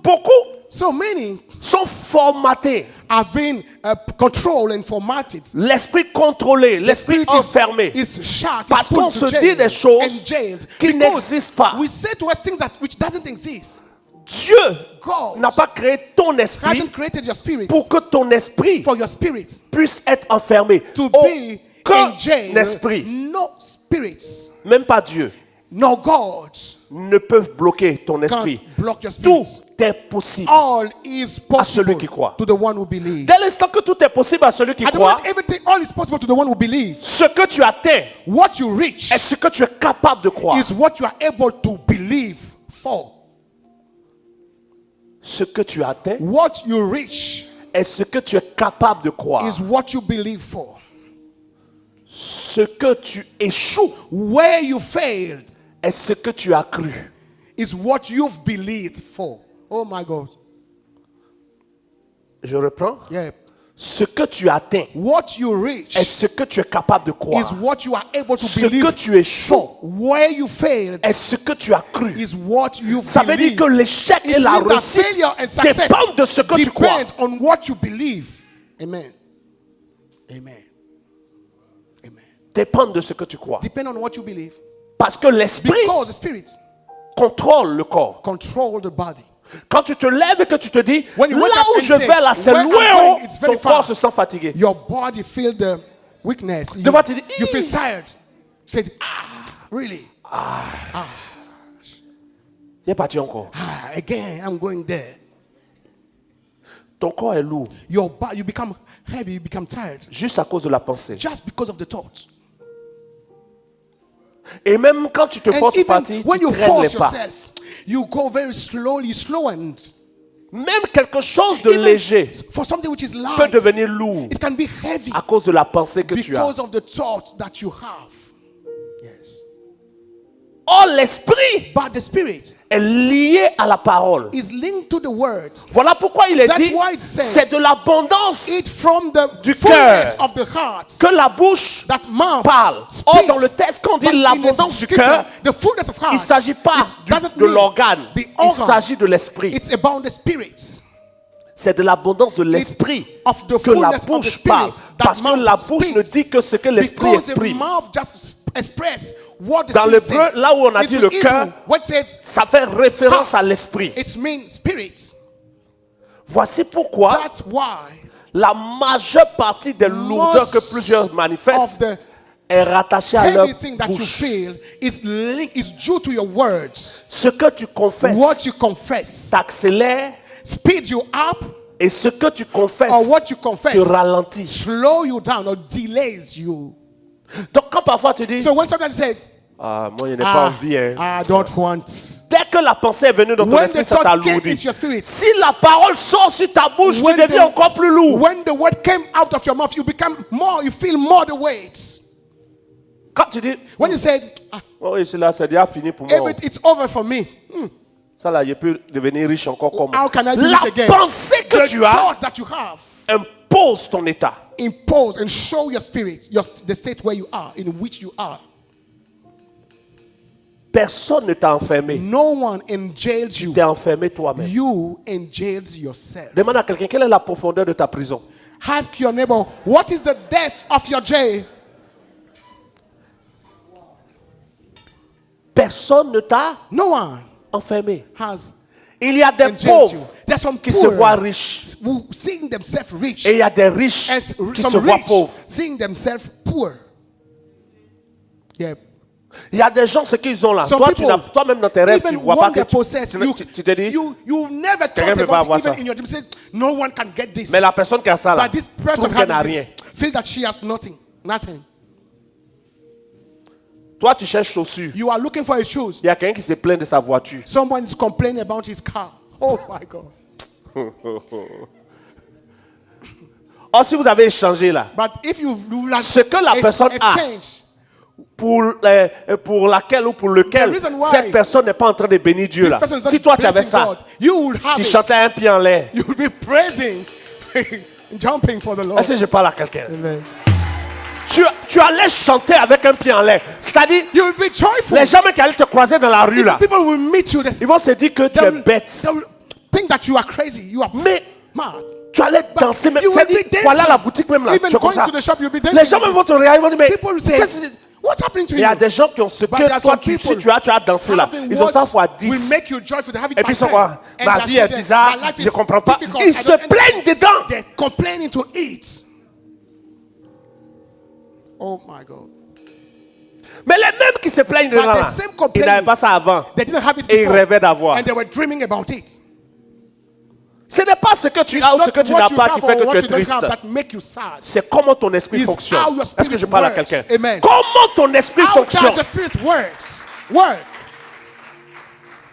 beaucoup So many sont formatés. have been controlled and formatted. L'esprit contrôlé, l'esprit Spirit enfermé. is shut, Parce is put qu'on to se jail dit des choses and jailed. qui Because n'existent pas. we say to us things which doesn't exist. Dieu God n'a pas créé ton esprit hasn't created your spirit pour que ton esprit for your spirit puisse être enfermé. to be in Aucun jail. esprit, No spirits, même pas Dieu, no God ne peuvent bloquer ton esprit. can block your Tout spirit. est possible All is à possible celui qui croit. to the one who believes. Dès l'instant que tout est possible à celui qui I don't croit, want everything, all is possible to the one who believes. ce que tu atteins What you reach est ce que tu es capable de croire. is what you are able to believe for. Ce que tu atteins What you reach est ce que tu es capable de croire. is what you believe for. Ce que tu échoues Where you failed est ce que tu as cru. is what you've believed for. Oh my God. Je reprends. Yeah. Ce que tu atteins What you reach est ce que tu es capable de is croire. what you are able to Ce believe que tu échoues for. Where you failed est ce que tu as cru. is what you've Ça veut dire believed. que l'échec It et la means that réussite failure and success dépendent de ce que tu crois. depend on what you believe. Amen. Amen. Amen. Dépendent de ce que tu crois. Depend on what you believe. Parce que l'esprit Because the spirit contrôle le corps. control the body. Quand tu te lèves et que tu te dis, When you là wake up où and je say, vais là, c'est where I'm loin, going, it's very ton corps far. se sent fatigué. Your body feel the weakness. Des fois, tu dis, You feel Ih. tired. Say, really? Il est parti encore. Again, I'm going there. Ton corps est lourd, Your body, you become heavy, you become tired. juste à cause de la pensée. Just because of the thoughts. Et même quand tu te And forces even partir, when tu you traînes les force pas. yourself, you go very slowly, slow and Même quelque chose de even léger for something which is peut light, devenir lourd it can be heavy à cause de la pensée que tu as. because of the thoughts that you have. Yes. Or, l'esprit But the spirit est lié à la parole. is linked to the word. Voilà pourquoi il est That's dit, why it says, c'est de l'abondance Eat from the Du fullness cœur. of the heart que la bouche that mouth parle. speaks. Or, dans le texte, quand on dit But in l'abondance the du scripture, cœur, the fullness of heart, il ne s'agit pas it doesn't de mean l'organe, the il organ. s'agit de l'esprit. It's about the spirit. C'est de l'abondance de l'esprit Of the que la fullness of the bouche spirit parle. that Parce que mouth la bouche ne speaks. dit que ce que l'esprit Because the exprime. mouth just express what the Dans spirit l'hébreu, says. là où on a It's dit in le Hebrew, cœur, what says ça fait référence à heart, l'esprit. it means spirits. Voici pourquoi That's why la majeure partie des lourdeurs que plusieurs of manifestent the est rattachée à leur everything that you bouche. feel is linked, is due to your words. Ce que tu confesses What you confess t'accélère speeds you up, et ce que tu confesses or what you confess te ralentit. slow you down or delays you. Donc quand parfois tu dis, So when somebody said, ah, moi je n'ai pas envie, hein. I don't want. Dès que la pensée est venue dans ton When esprit, the ça thought came t'alourdit. into your spirit, Si la parole sort sur ta bouche, tu When deviens the- encore plus lourd. when the word came out of your mouth, you become more, you feel more the weight. Quand tu dis, When you said, oh oui, c'est là, c'est déjà fini pour moi. it's over for me. Ça là, je peux devenir riche encore comme How can I do la it again? pensée que The tu as thought that you have impose ton état. impose and show your spirit, the state where you are, in which you are. Personne ne t'a enfermé. No one enjails Tu you. t'es enfermé toi-même. You enjailed yourself. Demande à quelqu'un quelle est la profondeur de ta prison. Ask your neighbor, what is the depth of your jail? Personne ne t'a No one enfermé. has Il y a des enjailed you. pauvres There's some qui se voient poor riches. who seeing themselves rich, Et il y a des riches and qui some se voient rich pauvres. seeing themselves poor. Yeah. Il y a des gens, ce qu'ils ont là. Some Toi, people, toi-même dans tes rêves, tu ne even vois pas when que they possess, tu te dis, you never Quelqu'un thought peut pas about avoir it, even ça. in your dream. Say, no one can get this. mais la personne qui a ça là, But this person trouve qu'elle n'a having rien. this, feel that she has nothing. Toi, tu cherches chaussures. You are looking for his shoes. Il y a quelqu'un qui se plaint de sa voiture. Someone is complaining about his car. Oh my God. Or, si vous avez échangé là, But if you like ce que la personne a, exchange, pour laquelle ou pour lequel The reason why cette personne n'est pas en train de bénir Dieu this là. person is not Si toi tu avais blessing ça, God, you would have tu it. chantais un pied en l'air. You will be praising, jumping for the Lord. Est-ce que je parle à quelqu'un? Amen. Tu allais chanter avec un pied en l'air. C'est-à-dire, You will be joyful. les gens qui allaient te croiser dans la rue là, People will meet you. ils vont se dire que tu es bête. They will think that you are crazy. You are Mais mad. tu allais danser même. you will be dancing. Voilà la boutique même là. Even Tu es comme going ça. to the shop, you'll be dancing. Les gens même vont te regarder, ils vont dire mais People will say, qu'est-ce que- what's happening to il y a you? des gens qui ont ce But there que are toi some tu, si people tu as dansé là. having Ils ont ça words fois will 10. make you joyful. They have it Et by puis ils sont 10. quoi? And Ma they vie est say that bizarre, my life je is comprends pas. difficult. Ils I se don't plaignent dedans. They're complaining to eat. Oh my God. Mais les mêmes qui se plaignent dedans But là, the same ils complaining, n'avaient pas ça avant. they didn't have it Et ils before. rêvaient d'avoir. And they were dreaming about it. Ce n'est pas ce que tu It's as ou ce not que tu what n'as you pas have qui or fait que what tu es you don't have triste. that make you sad. C'est comment ton esprit It's fonctionne. how your Est-ce que spirit je parle à works. quelqu'un? Amen. Comment ton esprit How fonctionne? does the spirit works? Work.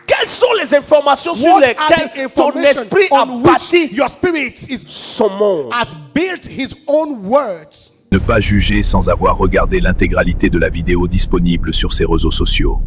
Quelles sont les informations sur What are lesquelles the ton information esprit a on which bâti your spirit is son monde? has built his own words? Ne pas juger sans avoir regardé l'intégralité de la vidéo disponible sur ses réseaux sociaux.